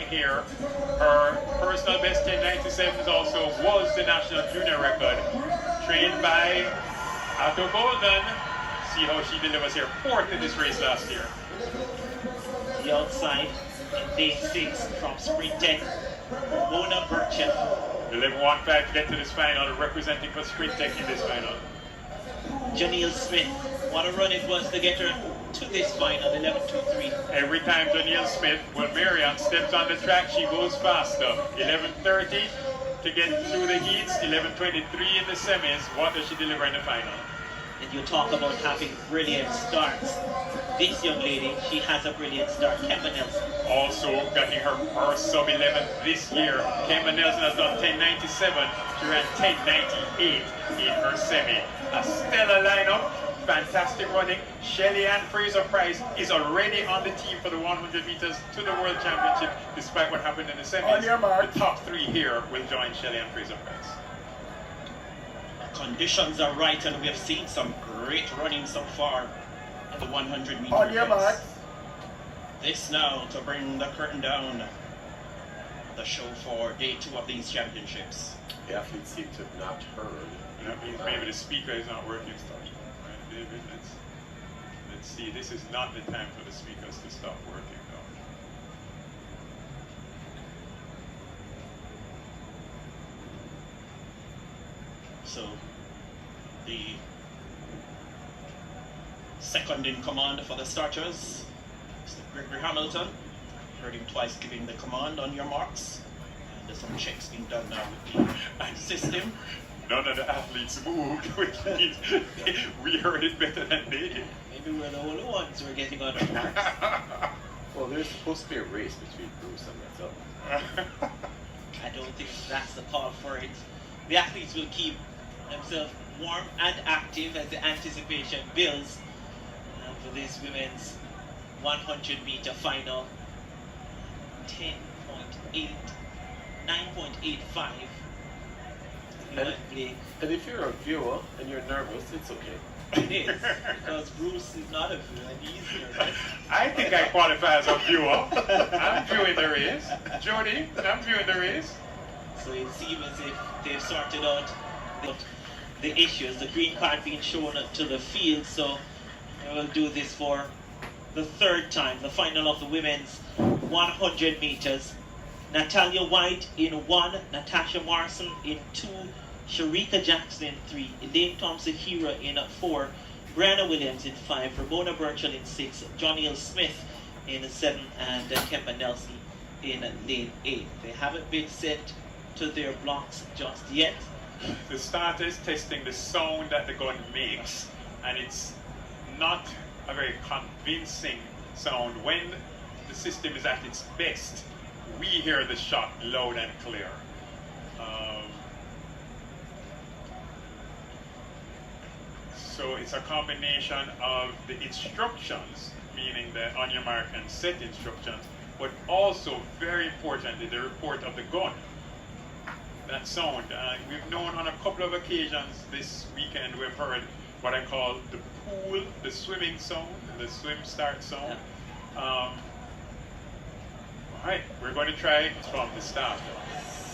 here. Her personal best 10.97 also was the national junior record. Trained by Otto Golden. See how she delivers here. Fourth in this race last year. The outside in day 6 from Sprint Tech, Mona Burchell. 11.15 to get to this final, representing for Sprint Tech in this final. Janelle Smith, what a run it was to get her to this final, 11.23. Every time Janelle Smith, well, Marion steps on the track, she goes faster. 11.30 to get through the heats, 11.23 in the semis. What does she deliver in the final? And you talk about having brilliant starts. This young lady, she has a brilliant start. Kemba Nelson. Also getting her first sub-11 this year. Kemba Nelson has done 10.97. She ran 10.98 in her semi. A stellar lineup. Fantastic running. Shelly Ann Fraser-Price is already on the team for the 100 meters to the World Championship, despite what happened in the semis. On your mark. The top 3 here will join Shelly Ann Fraser-Price. Conditions are right, and we have seen some great running so far in the 100 meter On your mark. This now to bring the curtain down. The show for day 2 of these championships. The athletes seem to have not heard. That means maybe the speaker is not working. Right, David? Let's see. This is not the time for the speakers to stop working, though. So the second in command for the starters, Mr. Gregory Hamilton. Heard him twice giving the command on your marks. And there's some checks being done now with the system. None of the athletes moved, which means we heard it better than they did. Maybe we're the only ones who are getting on our marks. Well, there's supposed to be a race between Bruce and myself. I don't think that's the call for it. The athletes will keep themselves warm and active as the anticipation builds for this women's 100 meter final. 10.8, 9.85. And if you're a viewer and you're nervous, it's okay. It is, because Bruce is not a viewer and he's nervous. I think I qualify as a viewer. I'm viewing the race. Jody, I'm viewing the race. So it seems as if they've sorted out the issues. The green card being shown to the field, so we will do this for the 3rd time. The final of the women's 100 meters. Natalia White in 1, Natasha Morrison in 2, Shericka Jackson in 3, 100m Thompson-Herah in 4, Brianna Williams in 5, Ramona Burchell in 6, Johnny Smith in 7, and Kemba Nelson in lane 8. They haven't been set to their blocks just yet. The starter is testing the sound that the gun makes, and it's not a very convincing sound. When the system is at its best, we hear the shot loud and clear. So it's a combination of the instructions, meaning the on your mark and set instructions, but also very importantly the report of the gun. That sound, we've known on a couple of occasions this weekend we've heard what I call the pool, the swimming sound, the swim start sound. Alright, we're going to try from the start,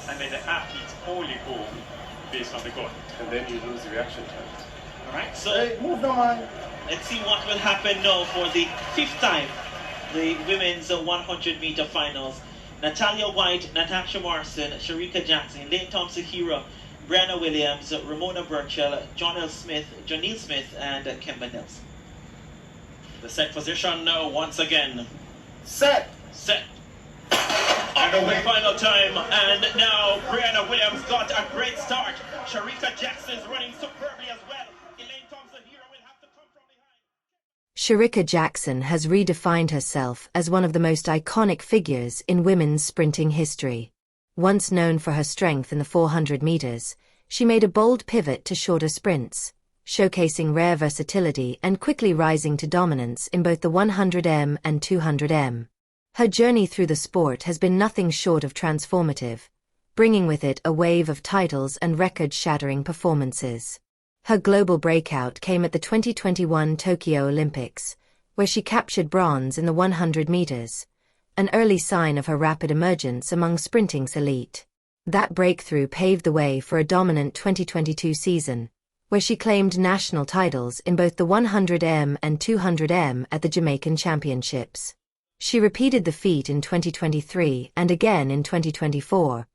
and then the athletes only go based on the gun. And then you lose the reaction time. Alright, so Hey, move no man. let's see what will happen now for the 5th time, the women's 100 meter finals. Natalia White, Natasha Morrison, Shericka Jackson, 100m Thompson-Herah, Brianna Williams, Ramona Burchell, Janelle Smith, and Kemba Nelson. The set position now once again. Set. Set. Up the final time, and now Brianna Williams got a great start. Shericka Jackson is running superbly as well. 100m Thompson-Herah will have to come from behind. Shericka Jackson has redefined herself as one of the most iconic figures in women's sprinting history. Once known for her strength in the 400 meters, she made a bold pivot to shorter sprints, showcasing rare versatility and quickly rising to dominance in both the 100m and 200m. Her journey through the sport has been nothing short of transformative, bringing with it a wave of titles and record-shattering performances. Her global breakout came at the 2021 Tokyo Olympics, where she captured bronze in the 100 meters, an early sign of her rapid emergence among sprinting's elite. That breakthrough paved the way for a dominant 2022 season, where she claimed national titles in both the 100m and 200m at the Jamaican Championships. She repeated the feat in 2023 and again in 2024,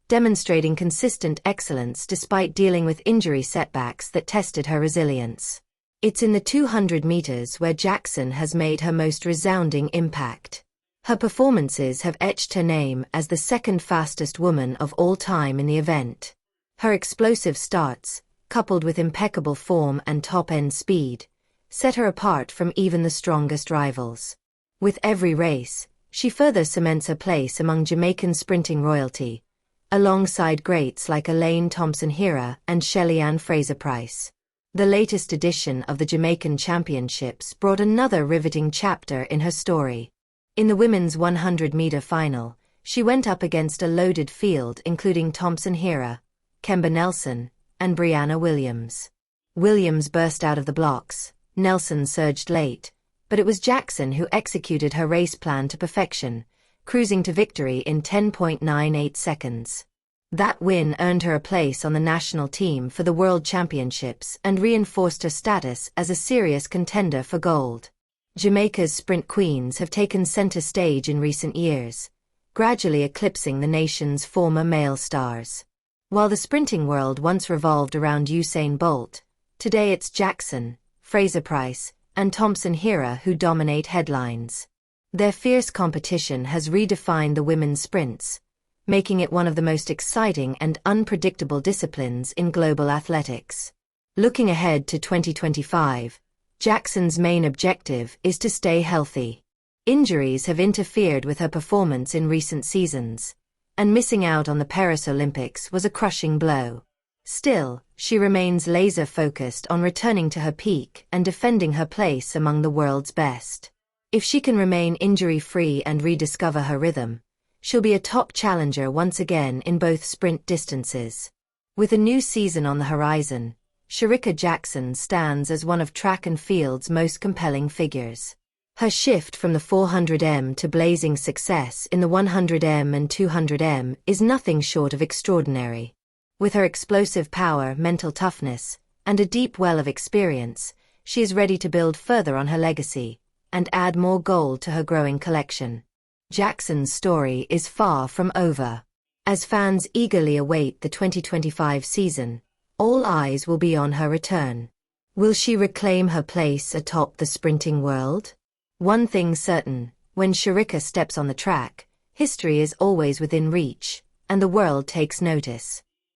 demonstrating consistent excellence despite dealing with injury setbacks that tested her resilience. It's in the 200 meters where Jackson has made her most resounding impact. Her performances have etched her name as the second fastest woman of all time in the event. Her explosive starts, coupled with impeccable form and top-end speed, set her apart from even the strongest rivals. With every race, she further cements her place among Jamaican sprinting royalty, alongside greats like 100m Thompson-Herah and Shelly-Ann Fraser-Pryce. The latest edition of the Jamaican Championships brought another riveting chapter in her story. In the women's 100-meter final, she went up against a loaded field including Thompson-Herah, Kemba Nelson, and Brianna Williams. Williams burst out of the blocks, Nelson surged late, but it was Jackson who executed her race plan to perfection, cruising to victory in 10.98 seconds. That win earned her a place on the national team for the World Championships and reinforced her status as a serious contender for gold. Jamaica's sprint queens have taken center stage in recent years, gradually eclipsing the nation's former male stars. While the sprinting world once revolved around Usain Bolt, today it's Jackson, Fraser-Pryce, and Thompson-Herah who dominate headlines. Their fierce competition has redefined the women's sprints, making it one of the most exciting and unpredictable disciplines in global athletics. Looking ahead to 2025, Jackson's main objective is to stay healthy. Injuries have interfered with her performance in recent seasons, and missing out on the Paris Olympics was a crushing blow. Still, she remains laser-focused on returning to her peak and defending her place among the world's best. If she can remain injury-free and rediscover her rhythm, she'll be a top challenger once again in both sprint distances. With a new season on the horizon, Shericka Jackson stands as one of track and field's most compelling figures. Her shift from the 400m to blazing success in the 100m and 200m is nothing short of extraordinary. With her explosive power, mental toughness, and a deep well of experience, she is ready to build further on her legacy and add more gold to her growing collection. Jackson's story is far from over. As fans eagerly await the 2025 season, all eyes will be on her return. Will she reclaim her place atop the sprinting world? One thing's certain, when Shericka steps on the track, history is always within reach, and the world takes notice.